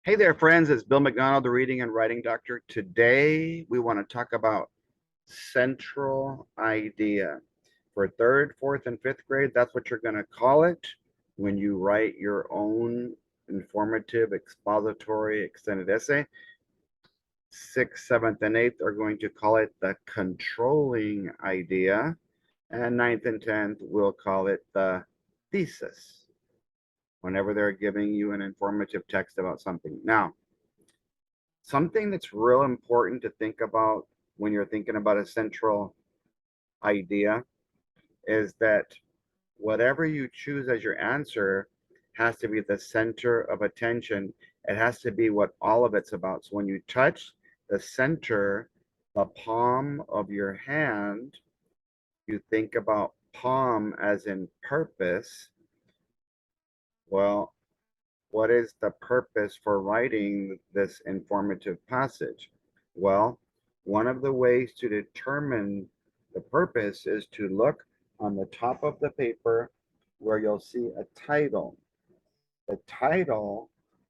Hey there, friends. It's Bill MacDonald, the reading and writing doctor. Today, we want to talk about central idea. For third, fourth, and fifth grade, that's what you're going to call it when you write your own informative, expository, extended essay. Sixth, seventh, and eighth are going to call it the controlling idea. And ninth and 10th, we'll call it the thesis whenever they're giving you an informative text about something. Now, something that's real important to think about when you're thinking about a central idea is that whatever you choose as your answer has to be the center of attention. It has to be what all of it's about. So when you touch the center, the palm of your hand, you think about palm as in purpose. Well, what is the purpose for writing this informative passage? Well, one of the ways to determine the purpose is to look on the top of the paper where you'll see a title. The title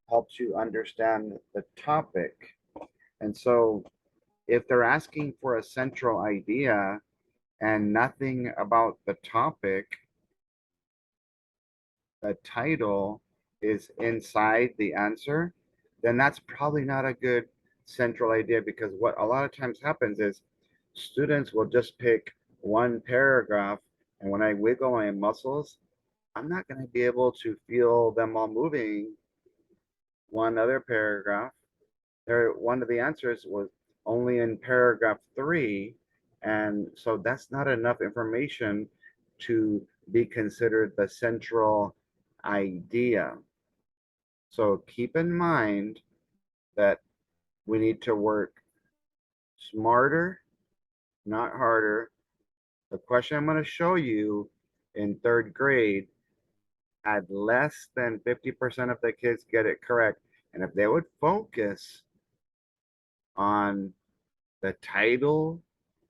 helps you understand the topic. And so if they're asking for a central idea and nothing about the topic, the title is inside the answer, then that's probably not a good central idea, because what a lot of times happens is students will just pick one paragraph, and when I wiggle my muscles, I'm not going to be able to feel them all moving one other paragraph. One of the answers was only in paragraph 3, and so that's not enough information to be considered the central idea. So keep in mind that we need to work smarter, not harder. The question I'm going to show you in third grade had less than 50% of the kids get it correct. And if they would focus on the title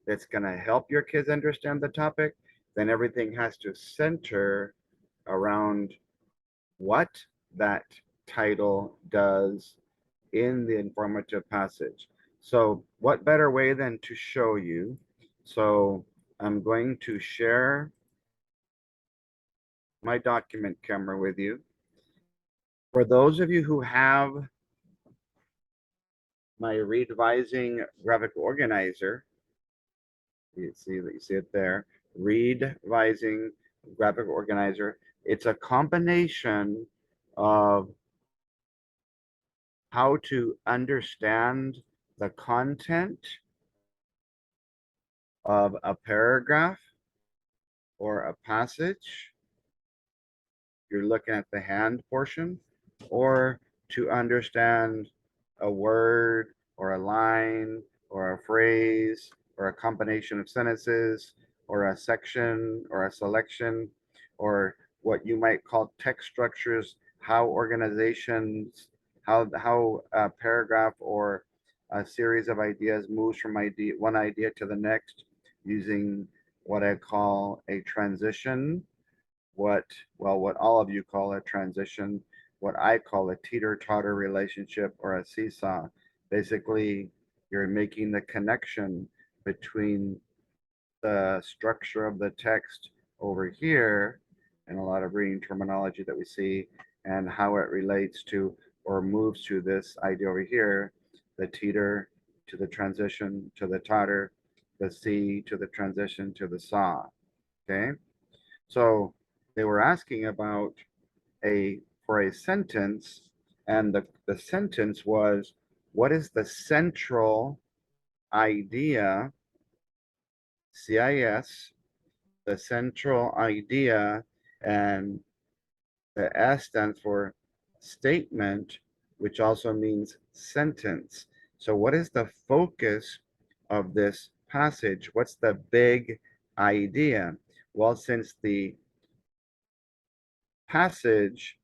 that's going to help your kids understand the topic, then everything has to center around what that title does in the informative passage. So what better way than to show you? So I'm going to share my document camera with you. For those of you who have my READ-VISING Graphic Organizer, you see it there, READ-VISING Graphic Organizer. It's a combination of how to understand the content of a paragraph or a passage. You're looking at the hand portion, or to understand a word or a line or a phrase or a combination of sentences or a section or a selection, or what you might call text structures, how organizations, how a paragraph or a series of ideas moves from one idea to the next using what I call a transition, what all of you call a transition, what I call a teeter-totter relationship or a seesaw. Basically, you're making the connection between the structure of the text over here and a lot of reading terminology that we see, and how it relates to or moves to this idea over here, the teeter to the transition to the totter, the see to the transition to the saw. Okay, so they were asking about for a sentence, and the sentence was, what is the central idea, CIS, the central idea, and the S stands for statement, which also means sentence. So what is the focus of this passage? What's the big idea? Well, since the passage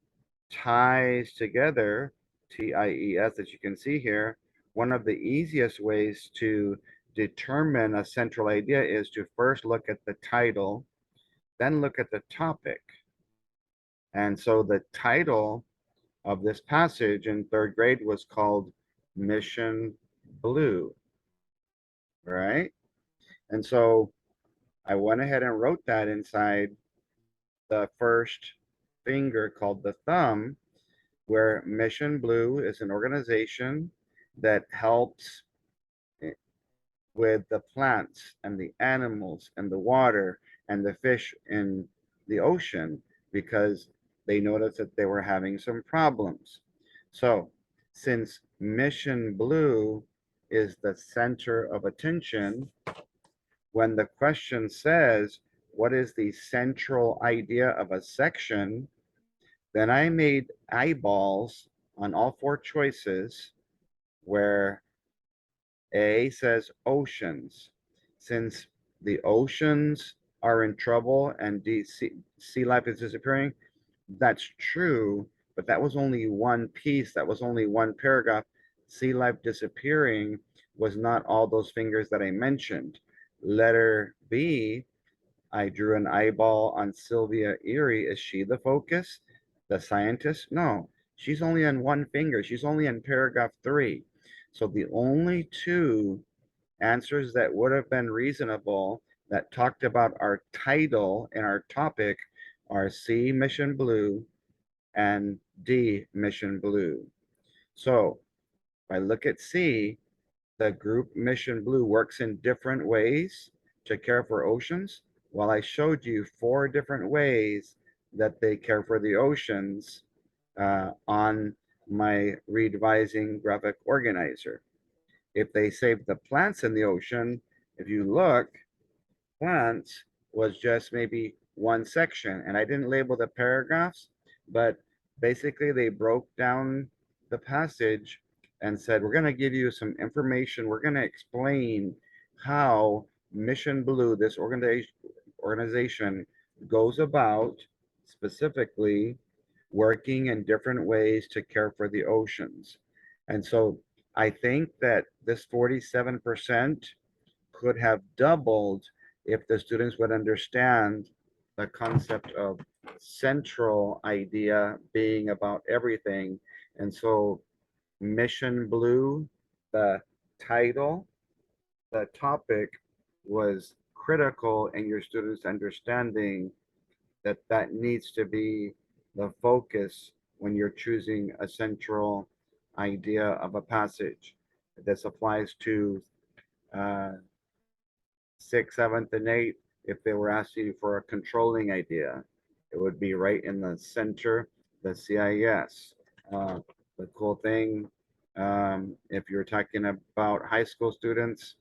ties together, TIES, as you can see here, one of the easiest ways to determine a central idea is to first look at the title, then look at the topic. And so the title of this passage in third grade was called Mission Blue, right? And so I went ahead and wrote that inside the first finger called the thumb, where Mission Blue is an organization that helps with the plants and the animals and the water and the fish in the ocean because they noticed that they were having some problems. So, since Mission Blue is the center of attention, when the question says, what is the central idea of a section? Then I made eyeballs on all four choices where A says oceans. Since the oceans are in trouble and sea life is disappearing, that's true, but that was only one piece. That was only one paragraph. Sea life disappearing was not all those fingers that I mentioned. Letter B, I drew an eyeball on Sylvia Erie. Is she the focus? The scientist? No, she's only on one finger. She's only in paragraph 3. So the only two answers that would have been reasonable that talked about our title and our topic are C, Mission Blue, and D, Mission Blue. So if I look at C, the group Mission Blue works in different ways to care for oceans. Well, I showed you 4 different ways that they care for the oceans on my READ-VISING Graphic Organizer. If they save the plants in the ocean, if you look, plants was just maybe one section. And I didn't label the paragraphs, but basically they broke down the passage and said, we're going to give you some information. We're going to explain how Mission Blue, this organization goes about specifically working in different ways to care for the oceans. And so I think that this 47% could have doubled if the students would understand the concept of central idea being about everything. And so Mission Blue, the title, the topic was critical in your students understanding that that needs to be the focus when you're choosing a central idea of a passage. This applies to uh, 6th, 7th, and 8th. If they were asking you for a controlling idea, it would be right in the center, the CIS. The cool thing, if you're talking about high school students,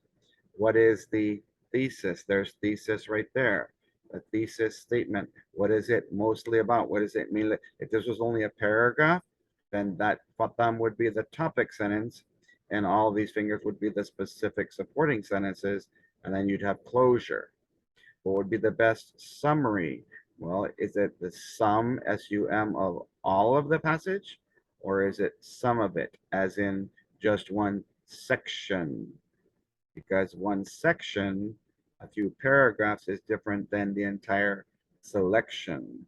what is the thesis? There's thesis right there. A thesis statement. What is it mostly about? What does it mean? If this was only a paragraph, then that thumb would be the topic sentence, and all these fingers would be the specific supporting sentences, and then you'd have closure. What would be the best summary? Well, is it the sum, S-U-M, of all of the passage, or is it some of it, as in just one section? Because one section, a few paragraphs, is different than the entire selection.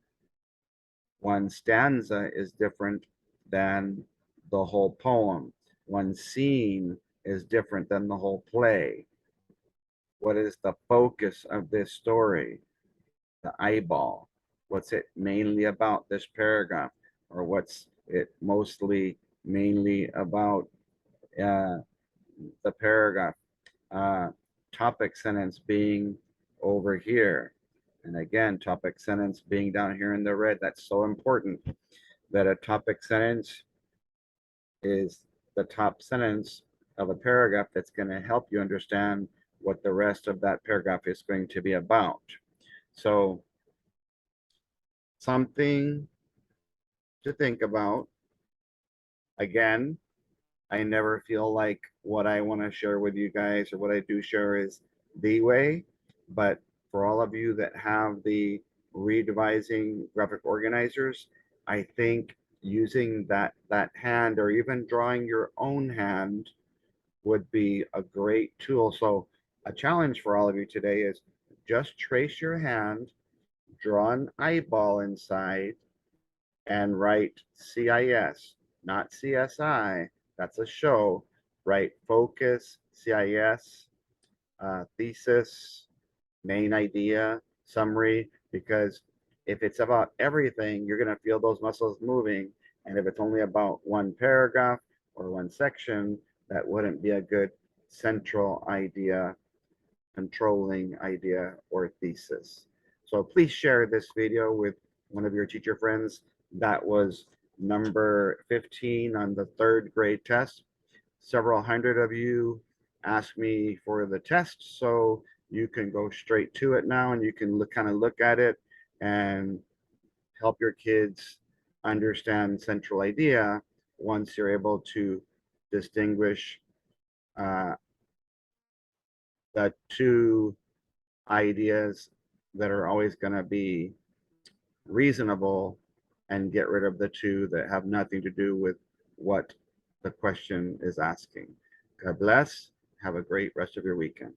One stanza is different than the whole poem. One scene is different than the whole play. What is the focus of this story? The eyeball. What's it mainly about, this paragraph? Or what's it mostly mainly about, the paragraph? Topic sentence being over here. And again, topic sentence being down here in the red. That's so important that a topic sentence is the top sentence of a paragraph that's going to help you understand what the rest of that paragraph is going to be about. So something to think about. Again, I never feel like what I want to share with you guys or what I do share is the way, but for all of you that have the READ-VISING graphic organizers, I think using that hand or even drawing your own hand would be a great tool. So a challenge for all of you today is just trace your hand, draw an eyeball inside, and write CIS, not CSI. That's a show. Write focus, CIS, thesis, main idea, summary, because if it's about everything, you're going to feel those muscles moving. And if it's only about one paragraph or one section, that wouldn't be a good central idea, controlling idea, or thesis. So please share this video with one of your teacher friends. That was number 15 on the third grade test. Several hundred of you asked me for the test, so you can go straight to it now and you can kind of look at it and help your kids understand central idea once you're able to distinguish uh, the two ideas that are always going to be reasonable and get rid of the two that have nothing to do with what the question is asking. God bless. Have a great rest of your weekend.